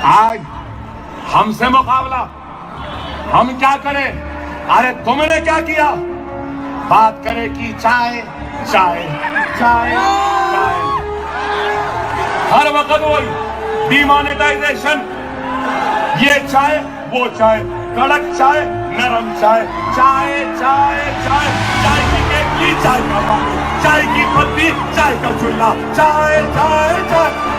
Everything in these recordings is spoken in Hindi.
आज हमसे मुकाबला, हम क्या करें? अरे तुमने क्या किया? बात करे कि चाय चाय चाय चाय, हर वक्त वही डिमोनेटाइजेशन, ये चाय वो चाय, कड़क चाय नरम चाय, चाय चाय चाय, चाय की केतली चाय का पानी, चाय की पत्ती चाय का चूल्हा, चाय चाय चाय।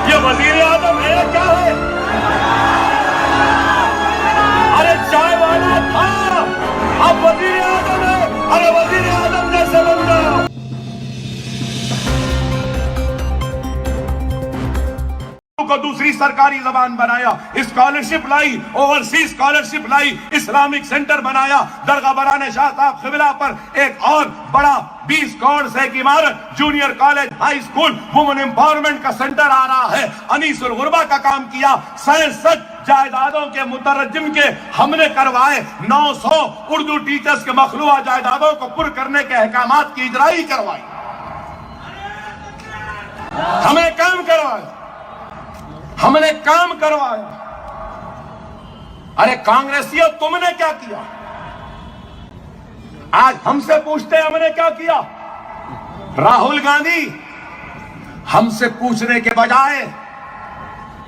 ये वजीर आजम है क्या है? अरे चाय वाला था, अब वजीर आजम है। अरे वजीर आजम जैसे बन जाओ। को दूसरी सरकारी जबान बनाया, स्कॉलरशिप लाई, ओवरसीज स्कॉलरशिप लाई, इस्लामिक सेंटर बनाया, दरगाह बराने शाह साहब क़िबला पर एक और बड़ा 20 करोड़ से की इमारत, junior college, high school, women empowerment का सेंटर आ रहा है, अनीसुल गुरबा का काम किया, 67 जायदादों के मुतरज्जिम के हमने करवाए, 900 उर्दू टीचर्स के मखलूआ जायदादों को पुर करने के अहकामात की इजराई करवाई, हमें काम करवाया, हमने काम करवाया। अरे कांग्रेसियों तुमने क्या किया? आज हमसे पूछते हैं हमने क्या किया। राहुल गांधी हमसे पूछने के बजाय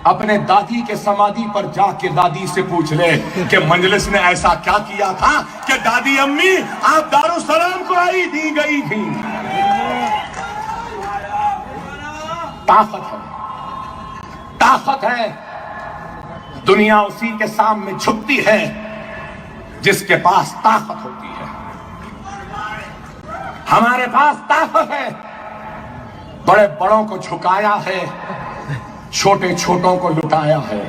अपने दादी के समाधि पर जाके दादी से पूछ ले कि मजलिस ने ऐसा क्या किया था कि दादी अम्मी आप दारुसलाम को आई दी गई थी। ताकत है, ताकत है। दुनिया उसी के सामने झुकती है जिसके पास ताकत होती है। हमारे पास ताकत है, बड़े बड़ों को झुकाया है, छोटे छोटों को लुटाया है।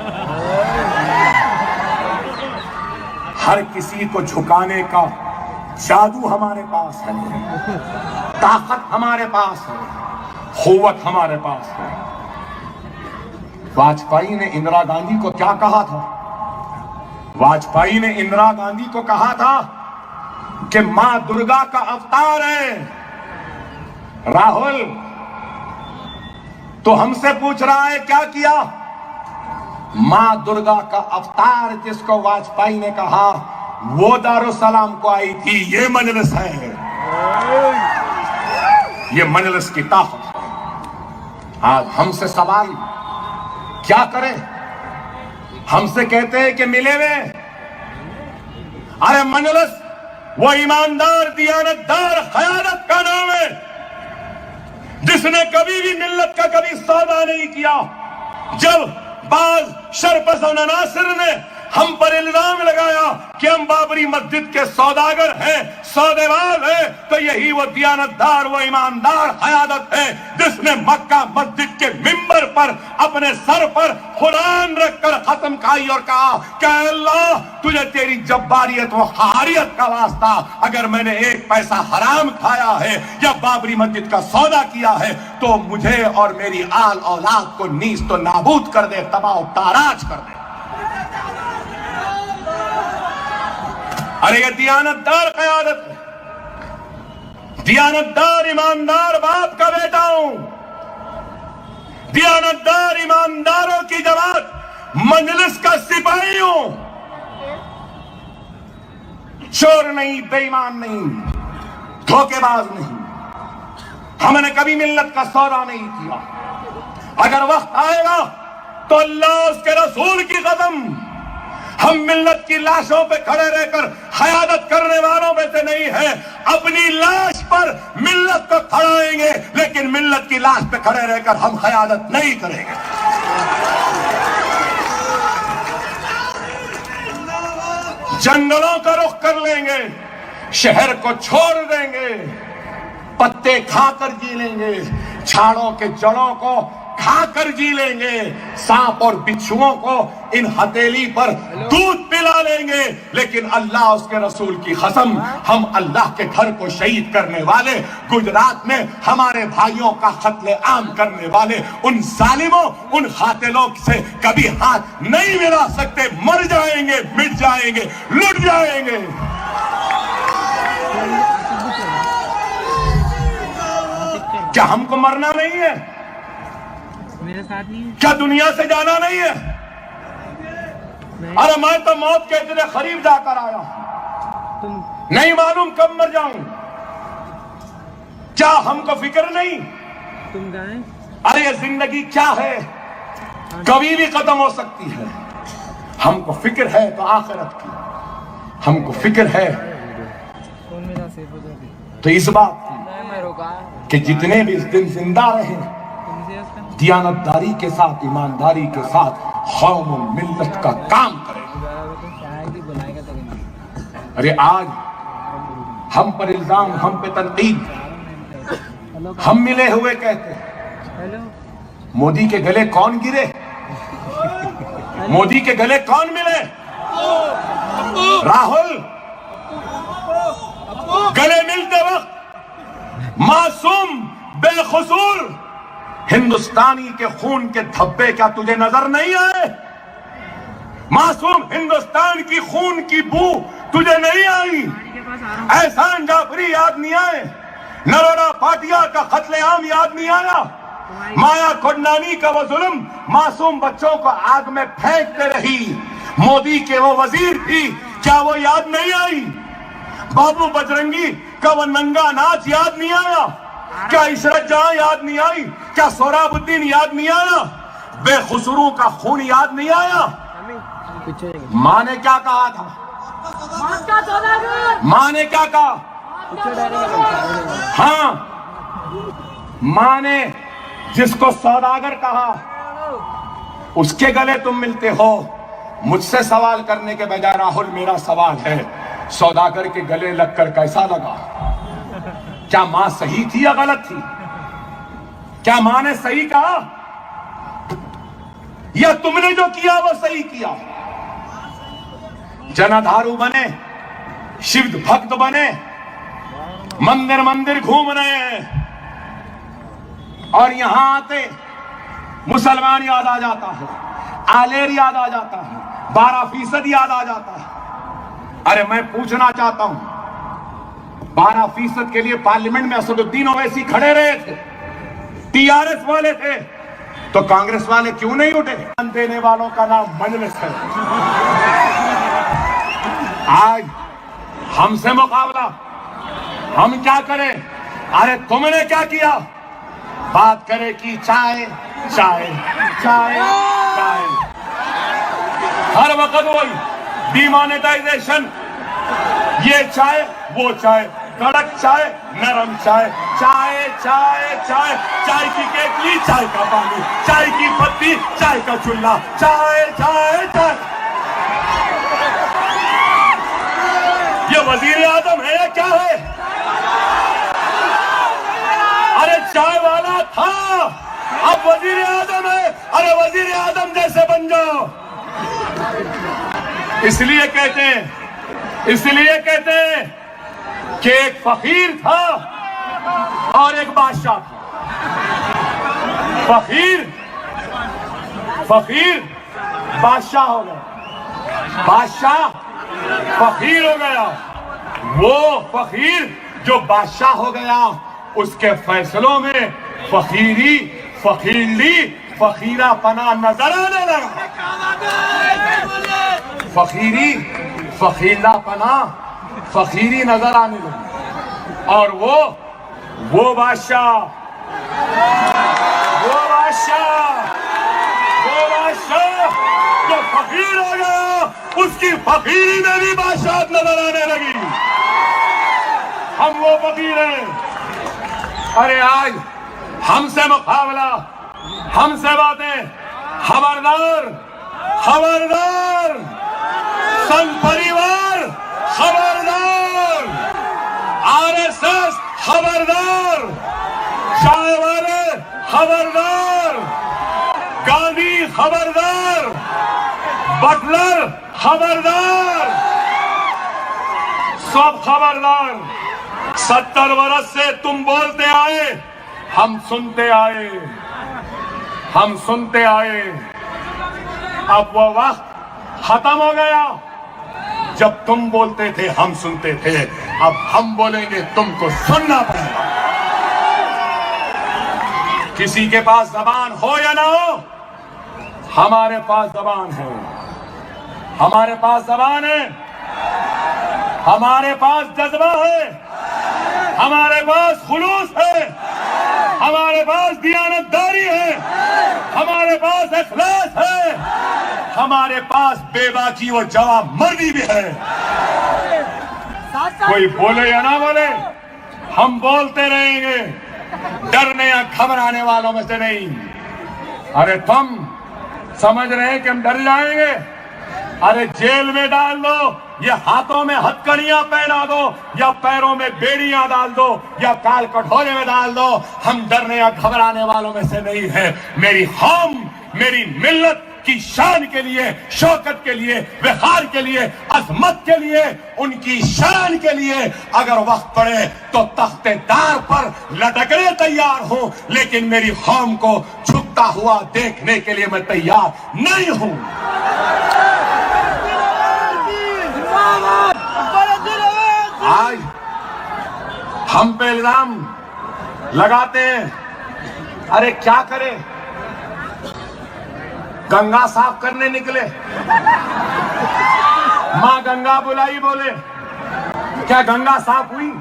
हर किसी को झुकाने का जादू हमारे पास है, ताकत हमारे पास है, क़ुव्वत हमारे पास है। वाजपेयी ने इंदिरा गांधी को क्या कहा था? वाजपेयी ने इंदिरा गांधी को कहा था कि मां दुर्गा का अवतार है। राहुल तो हमसे पूछ रहा है क्या किया? मां दुर्गा का अवतार जिसको वाजपेयी ने कहा वो दारुसलाम को आई थी। ये मजलिस है, ये मजलिस की ताकत है। आज हमसे सवाल क्या करें? हमसे कहते हैं कि मिले वे। अरे मजलिस वो ईमानदार, दियानतदार, क़यादत का नाम है जिसने कभी भी मिल्लत का कभी सौदा नहीं किया। जब बाज शरपसंद अनासिर ने हम पर इल्जाम लगाया कि हम बाबरी मस्जिद के सौदागर हैं, सौदेबाज हैं, तो यही वो दियानतदार, वो ईमानदार क़यादत है जिसने मक्का मस्जिद के मिंबर पर अपने सर पर कुरान रखकर खत्म खाई और कहा कि अल्लाह तुझे तेरी जब्बारियत व क़हारियत का वास्ता, अगर मैंने एक पैसा हराम खाया है या बाबरी मस्जिद का सौदा किया है तो मुझे और मेरी आल औलाद को नीस तो नाबूद कर दे, तबाह ताराज कर दे। अरे ये दियानतदार क़यादत है, दियानतदार ईमानदार बाप का बेटा हूं, दियानतदार ईमानदारों की जमात, मजलिस का सिपाही हूं। चोर नहीं, बेईमान नहीं, धोखेबाज नहीं। हमने कभी मिल्लत का सौदा नहीं किया। अगर वक्त आएगा तो अल्लाह उसके रसूल की कसम हम मिल्लत की लाशों पे खड़े रहकर क़यादत करने वालों में से नहीं है। अपनी लाश पर मिल्लत को खड़ाएंगे, लेकिन मिल्लत की लाश पे खड़े रहकर हम क़यादत नहीं करेंगे। जंगलों का रुख कर लेंगे, शहर को छोड़ देंगे, पत्ते खाकर जी लेंगे, झाड़ों के जड़ों को खाकर जी लेंगे, सांप और बिच्छुओं को इन हथेली पर दूध पिला लेंगे, लेकिन अल्लाह उसके रसूल की कसम हम अल्लाह के घर को शहीद करने वाले, गुजरात में हमारे भाइयों का कत्ले आम करने वाले उन जालिमों, उन कातिलों से कभी हाथ नहीं मिला सकते। मर जाएंगे, मिट जाएंगे, लुट जाएंगे। क्या हमको मरना नहीं है? मेरे साथ नहीं है। क्या दुनिया से जाना नहीं है? अरे मैं तो मौत के इतने करीब जाकर आया, तुम नहीं मालूम कब मर जाऊं। क्या हमको फिक्र नहीं? तुम गए? अरे ये जिंदगी क्या है, कभी भी खत्म हो सकती है। हमको फिक्र है तो आखिरत की, हमको फिक्र है कौन मेरा सेफ हो जाती? तो इस बात की मैं रोका कि जितने भी इस दिन जिंदा रहे, तुमसे उसका दियानतदारी के साथ, ईमानदारी के साथ कौम और मिल्लत का काम करें। तो शायद ही बुलाएगा तो नहीं। अरे आज हम पर इल्जाम, हम पे तनकीद, हेलो हम मिले हुए कहते हैं। हेलो मोदी के गले कौन गिरे? मोदी के गले कौन मिले? राहुल गले मिलते वक्त मासूम बेकसूर हिंदुस्तानी के खून के धब्बे क्या तुझे नजर नहीं आए? मासूम हिंदुस्तान की खून की बू तुझे नहीं आई? के पास आ रहा एहसान जाफरी याद नहीं आए? नरोड़ा पाटिया का कत्लेआम याद नहीं आया? माया कोडनानी का वो जुल्म, मासूम बच्चों को आग में फेंकते रही मोदी के वो वजीर थी, क्या वो याद नहीं आई? बाबू बजरंगी का वो नंगा नाच याद नहीं आया? क्या इशरत जहां याद नहीं आई? क्या सोहराबुद्दीन याद नहीं आया? बेखुसरू का खून याद नहीं आया? पीछे माँ ने क्या कहा था? माँ ने क्या कहा? हाँ, माँ ने जिसको सौदागर कहा उसके गले तुम मिलते हो। मुझसे सवाल करने के बजाय राहुल, मेरा सवाल है, सौदागर के गले लगकर कैसा लगा? क्या मां सही थी या गलत थी? क्या मां ने सही कहा या तुमने जो किया वो सही किया? जनाधारू बने, शिव भक्त बने, मंदिर मंदिर घूम रहे हैं और यहां आते मुसलमान याद आ जाता है, आलेर याद आ जाता है, 12% याद आ जाता है। अरे मैं पूछना चाहता हूं, 12% के लिए पार्लियामेंट में असदुद्दीन ओवैसी खड़े रहे थे, टीआरएस वाले थे, तो कांग्रेस वाले क्यों नहीं उठे? देने वालों का नाम मजलिस है। आज हमसे मुकाबला, हम क्या करें? अरे तुमने क्या किया? बात करे कि चाय चाय चाय चाय, हर वक्त वही डिमोनेटाइजेशन, ये चाय वो चाय, कड़क चाय नरम चाय, चाय चाय चाय, चाय की केतली चाय का पानी, चाय की पत्ती चाय का चूल्हा, चाय चाय चाय। ये वजीर आजम है या क्या है? अरे चाय वाला था, अब वजीर आजम है। अरे वजीर आजम जैसे बन जाओ। इसलिए कहते हैं कि एक फकीर था और एक बादशाह था। फकीर बादशाह हो गया, बादशाह फकीर हो गया। वो फकीर जो बादशाह हो गया, उसके फैसलों में फकीरी, फकीरली, फकीरापना नजर आने लगा। फकीरी, फकीरापना, फकीरी नजर आने लगी। और वो बादशाह जो फकीर हो गया, उसकी फकीरी में भी बादशाह नजर आने लगी। हम वो फकीर हैं। अरे आज हमसे मुकाबला, हमसे बातें, खबरदार खबरदार, संघ परिवार खबरदार, आरएसएस खबरदार, चाय वाले खबरदार, गांधी खबरदार, बटलर खबरदार, सब खबरदार। 70 वर्ष से तुम बोलते आए, हम सुनते आए, हम सुनते आए। अब वो वक्त खत्म हो गया जब तुम बोलते थे हम सुनते थे। अब हम बोलेंगे, तुमको सुनना पड़ेगा। किसी के पास जबान हो या ना हो, हमारे पास जबान है, हमारे पास जबान है, हमारे पास जज्बा है, हमारे पास खुलूस है, हमारे पास दियानतदारी है, हमारे पास इखलास है, हमारे पास बेबाकी व जवाब मर्दी भी है। कोई बोले या ना बोले, हम बोलते रहेंगे, डरने या घबराने वालों में से नहीं। अरे तुम समझ रहे हैं कि हम डर जाएंगे? अरे जेल में डाल दो, ये हाथों में हथकड़ियां पहना दो, या पैरों में बेड़ियां डाल दो, या काल कठोरे में डाल दो, हम डरने या घबराने वालों में से नहीं है। मेरी कौम, मेरी मिल्लत की शान के लिए, शौकत के लिए, वक़ार के लिए, अजमत के लिए, उनकी शान के लिए अगर वक्त पड़े तो तख्तेदार पर लटकने तैयार हूं, लेकिन मेरी कौम को झुकता हुआ देखने के लिए मैं तैयार नहीं हूं। आज हम पे इल्जाम लगाते हैं, अरे क्या करें, गंगा साफ करने निकले, मां गंगा बुलाई, बोले क्या गंगा साफ हुई?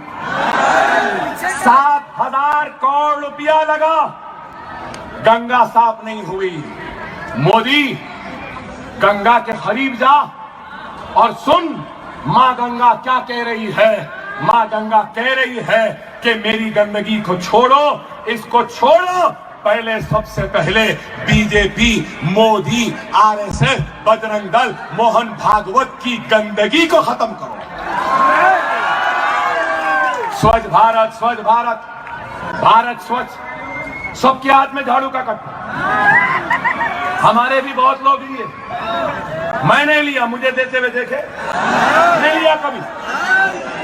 7,000 करोड़ रुपया लगा, गंगा साफ नहीं हुई। मोदी, गंगा के करीब जा और सुन मां गंगा क्या कह रही है। मां गंगा कह रही है कि मेरी गंदगी को छोड़ो, इसको छोड़ो, पहले सबसे पहले बीजेपी, मोदी, आरएसएस, बजरंग दल, मोहन भागवत की गंदगी को खत्म करो। स्वच्छ भारत, स्वच्छ भारत, भारत स्वच्छ, सबके हाथ में झाड़ू का कट्टा। हमारे भी बहुत लोग लिए, मैंने लिया, मुझे देते हुए देखे नहीं लिया,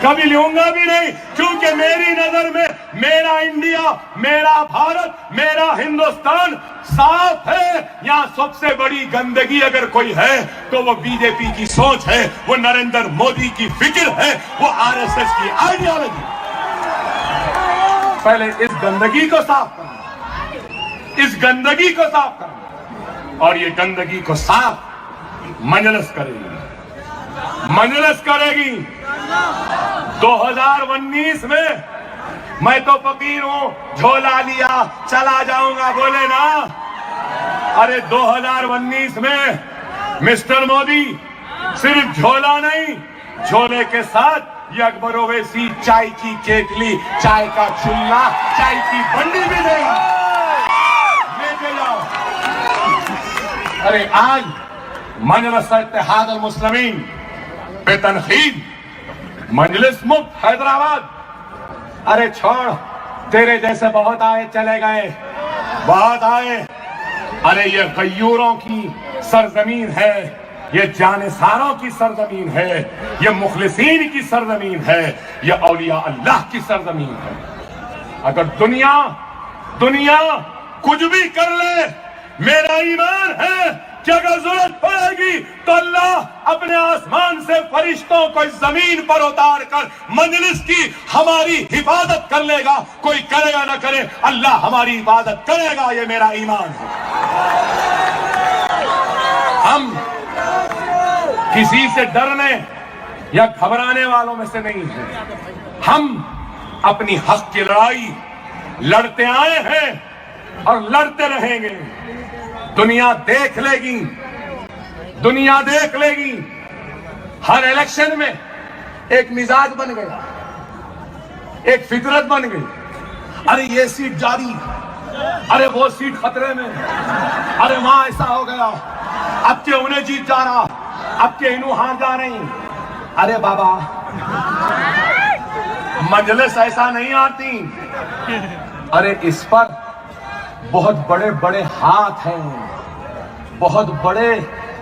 कभी लूंगा भी नहीं, क्योंकि मेरी नजर में मेरा इंडिया, मेरा भारत, मेरा हिंदुस्तान साफ है। यहां सबसे बड़ी गंदगी अगर कोई है तो वो बीजेपी की सोच है, वो नरेंद्र मोदी की फिक्र है, वो आरएसएस की आइडियोलॉजी। पहले इस गंदगी को साफ करना, इस गंदगी को साफ करना, और ये गंदगी को साफ मजलिस करेगी, मजलिस करेगी। 2019 में मैं तो फकीर हूं, झोला लिया चला जाऊंगा बोले ना। अरे 2019 में मिस्टर मोदी सिर्फ झोला नहीं, झोले के साथ ये अकबर ओवैसी चाय की केतली, चाय का चूल्हा, चाय की बंडी भी देगा, लेके जाओ। अरे आज मजलिस इत्तेहाद अल मुस्लिमीन पे तनकीद, मजलिस मुफ्त हैदराबाद। अरे छोड़, तेरे जैसे बहुत आए चले गए, बहुत आए। अरे ये गयूरों की सरजमीन है, ये जानिसारों की सरजमीन है, ये मुखलिसीन की सरजमीन है, ये औलिया अल्लाह की सरजमीन है। अगर दुनिया कुछ भी कर ले, मेरा ईमान है कि अगर जरूरत पड़ेगी तो अल्लाह अपने आसमान से फरिश्तों को इस जमीन पर उतार कर मजलिस की हमारी हिफाजत कर लेगा। कोई करेगा ना करे, अल्लाह हमारी हिफाजत करेगा, ये मेरा ईमान है। हम किसी से डरने या घबराने वालों में से नहीं हैं। हम अपनी हक की लड़ाई लड़ते आए हैं और लड़ते रहेंगे। दुनिया देख लेगी, दुनिया देख लेगी। हर इलेक्शन में एक मिजाज बन गया, एक फितरत बन गई। अरे ये सीट जारी, अरे वो सीट खतरे में, अरे वहां ऐसा हो गया, अब के उन्हें जीत जा रहा, अब के इन्हों हार जा रही। अरे बाबा, मजलिस ऐसा नहीं आती। अरे इस पर बहुत बड़े बड़े हाथ हैं, बहुत बड़े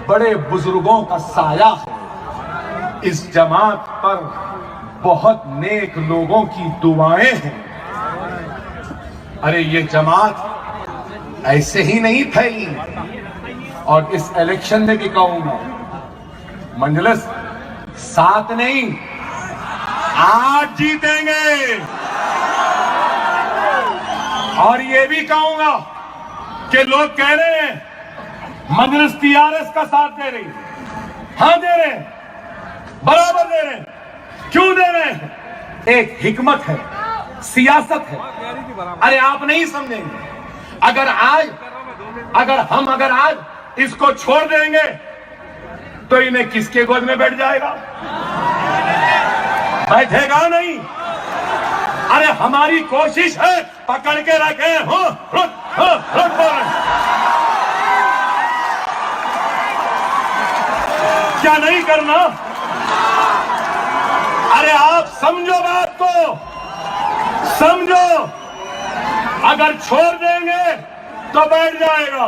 बड़े बुजुर्गों का साया है। इस जमात पर बहुत नेक लोगों की दुआएं हैं। अरे ये जमात ऐसे ही नहीं फैली। और इस इलेक्शन में भी कहूंगा, मजलिस 7 नहीं 8 जीतेंगे, और ये भी कहूंगा कि लोग कह रहे हैं मजलिस टीआरएस का साथ दे रही है। हाँ दे रहे हैं, बराबर दे रहे हैं। क्यों दे रहे हैं? एक हिकमत है, सियासत है। अरे आप नहीं समझेंगे। अगर हम आज इसको छोड़ देंगे तो इन्हें किसके गोद में बैठ जाएगा? बैठेगा नहीं। अरे हमारी कोशिश है पकड़ के रखे हो, रुक बोल। क्या नहीं करना? अरे आप समझो बात को, समझो। अगर छोड़ देंगे तो बैठ जाएगा,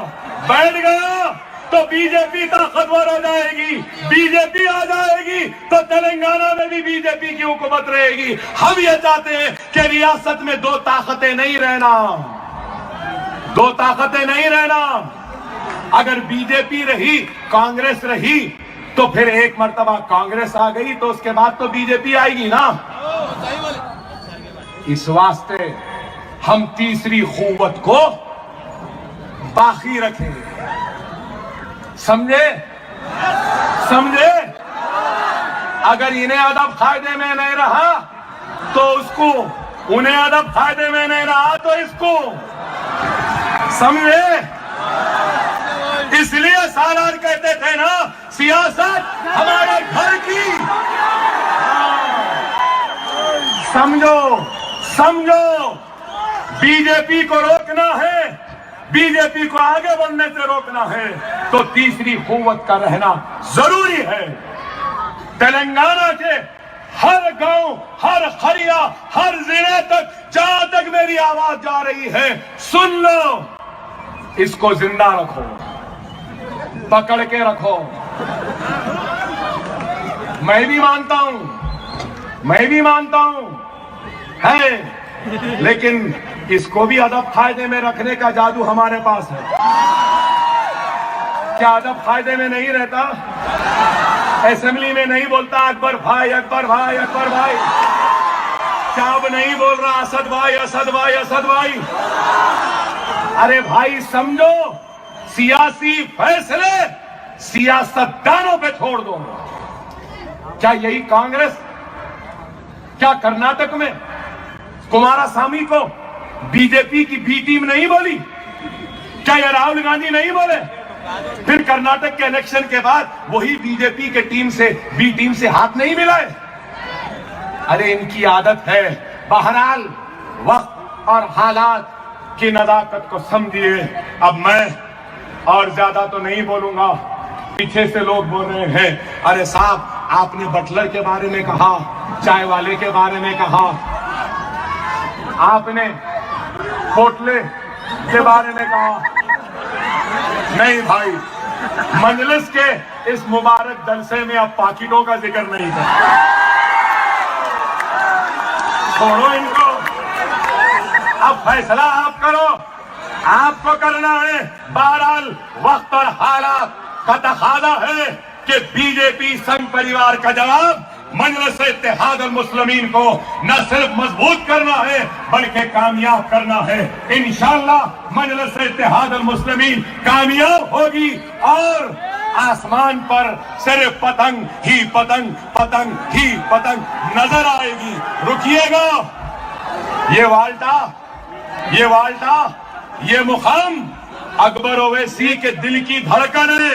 बैठ गया तो बीजेपी ताकतवर हो जाएगी, बीजेपी आ जाएगी तो तेलंगाना में भी बीजेपी की हुकूमत रहेगी। हम ये चाहते हैं कि रियासत में दो ताकतें नहीं रहना, दो ताकतें नहीं रहना। अगर बीजेपी रही, कांग्रेस रही, तो फिर एक मर्तबा कांग्रेस आ गई तो उसके बाद तो बीजेपी आएगी ना। इस वास्ते हम तीसरी कुव्वत को बाकी रखेंगे। समझे? अगर इन्हें अदब फायदे में नहीं रहा तो उसको, उन्हें अदब फायदे में नहीं रहा तो इसको। समझे? इसलिए सालार कहते थे ना, सियासत हमारे घर की। समझो, बीजेपी को रोकना है, बीजेपी को आगे बढ़ने से रोकना है तो तीसरी कुव्वत का रहना जरूरी है। तेलंगाना के हर गांव, हर खरिया, हर जिले तक, जहां तक मेरी आवाज जा रही है, सुन लो, इसको जिंदा रखो, पकड़ के रखो। मैं भी मानता हूं है, लेकिन इसको भी अदब फायदे में रखने का जादू हमारे पास है। क्या अदब फायदे में नहीं रहता? असेंबली में नहीं बोलता अकबर भाई, अकबर भाई, अकबर भाई। क्या अब नहीं बोल रहा असद भाई, असद भाई, असद भाई? अरे भाई समझो, सियासी फैसले सियासतदानों पे छोड़ दो। क्या यही कांग्रेस, क्या कर्नाटक में कुमारस्वामी को बीजेपी की बी टीम नहीं बोली? क्या ये राहुल गांधी नहीं बोले? फिर कर्नाटक के इलेक्शन के बाद वही बीजेपी के बी टीम से हाथ नहीं मिलाए? अरे इनकी आदत है। बहरहाल वक्त और हालात की नजाकत को समझिए। अब मैं और ज्यादा तो नहीं बोलूंगा, पीछे से लोग बोल रहे हैं अरे साहब आपने बटलर के बारे में कहा, चाय वाले के बारे में कहा, आपने कोटले के बारे में कहा। नहीं भाई, मजलिस के इस मुबारक जलसे में अब पाकिटों का जिक्र नहीं कर, छोड़ो इनको। अब फैसला आप करो, आपको करना है। बहरहाल वक्त और हालात का तकाज़ा है कि बीजेपी संघ परिवार का जवाब मजलिस इत्तेहाद अल मुस्लिमीन को न सिर्फ मजबूत करना है बल्कि कामयाब करना है। इंशाअल्लाह मजलिस इत्तेहाद अल मुस्लिमीन कामयाब होगी और आसमान पर सिर्फ पतंग ही पतंग, पतंग ही पतंग नजर आएगी। रुकिएगा, ये मुकाम अकबर ओवैसी के दिल की धड़कन है।